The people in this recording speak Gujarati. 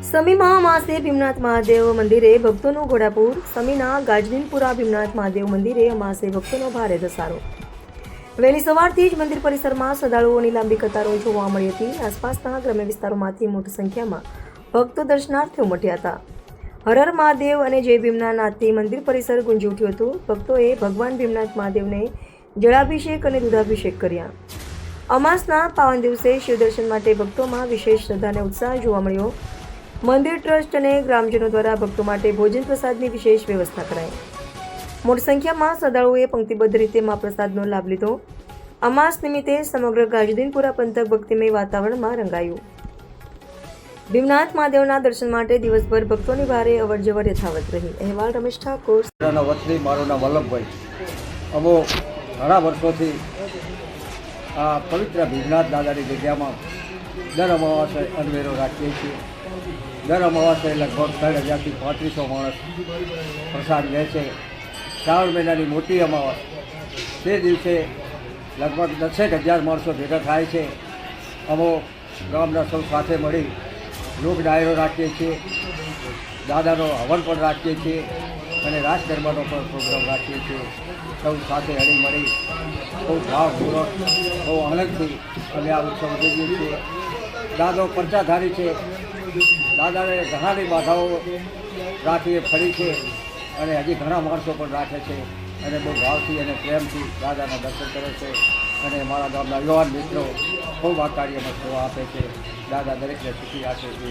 સમી મહામાસે ભીમનાથ મહાદેવ મંદિરે ભક્તોનું ઘોડાપુર. સમીના ગાજનીનપુરા ભીમનાથ મહાદેવ મંદિરે અમાસે ભક્તોનો ભારે ધસારો. વહેલી સવારથી જ મંદિર પરિસરમાં શ્રદ્ધાળુઓની લાંબી કતારો જોવા મળી હતી. આસપાસના ગ્રામ્ય વિસ્તારોમાંથી મોટી સંખ્યામાં ભક્તો દર્શનાર્થે ઉમટ્યા હતા. હર હર મહાદેવ અને જય ભીમના નાદથી મંદિર પરિસર ગુંજી ઉઠ્યું હતું. ભક્તોએ ભગવાન ભીમનાથ મહાદેવને જળાભિષેક અને દૂધાભિષેક કર્યા. અમાસના પાવન દિવસે શિવદર્શન માટે ભક્તોમાં વિશેષ શ્રદ્ધા અને ઉત્સાહ જોવા મળ્યો. મંદિર ટ્રસ્ટ અને ગ્રામજનો દ્વારા ભક્તો માટે ભોજન પ્રસાદની વિશેષ વ્યવસ્થા કરાઈ. મોટી સંખ્યામાં શ્રદ્ધાળુઓએ પંક્તિબદ્ધ રીતે મહાપ્રસાદનો લાભ લીધો. અમાસ નિમિત્તે સમગ્ર ગાજદીનપુરા પંથક ભક્તિમય વાતાવરણમાં રંગાયું. ભીમનાથ મહાદેવના દર્શન માટે દિવસભર ભક્તોની ભારે અવરજવર યથાવત રહી. અહેવાલ રમેશ ઠાકોર. વતની મારું નામ વલ્લભભાઈ. અમો ઘણા વર્ષોથી આ પવિત્ર ભીમનાથ દાદાની જગ્યામાં દર અમાવાસે અનવેરો રાખીએ છીએ. દર અમાવાસે લગભગ 3,000થી 3500 માણસ પ્રસાદ લે છે. શ્રાવણ મહિનાની મોટી અમાવાસ તે દિવસે લગભગ 10,000 માણસો ભેગા થાય છે. અમો ગામના સૌ સાથે મળી લોક ડાયરો રાખીએ છીએ, દાદાનો હવન પણ રાખીએ છીએ અને રાસ ગરબાનો પણ પ્રોગ્રામ રાખીએ છીએ. સૌ સાથે હળી મળી બહુ ભાવપૂર્વક બહુ આનંદથી અમે આ ઉત્સવ ઉજવીએ છીએ. દાદો પરચાધારી છે. દાદાને ઘણાની બાધાઓ રાખીએ ફરી છે અને હજી ઘણા માણસો પણ રાખે છે અને બહુ ભાવથી અને પ્રેમથી દાદાના દર્શન કરે છે. અને મારા ગામના યુવાન મિત્રો ખૂબ આ કાર્યમાં સેવા આપે છે. દાદા દરેકને સુખી રાખે છે.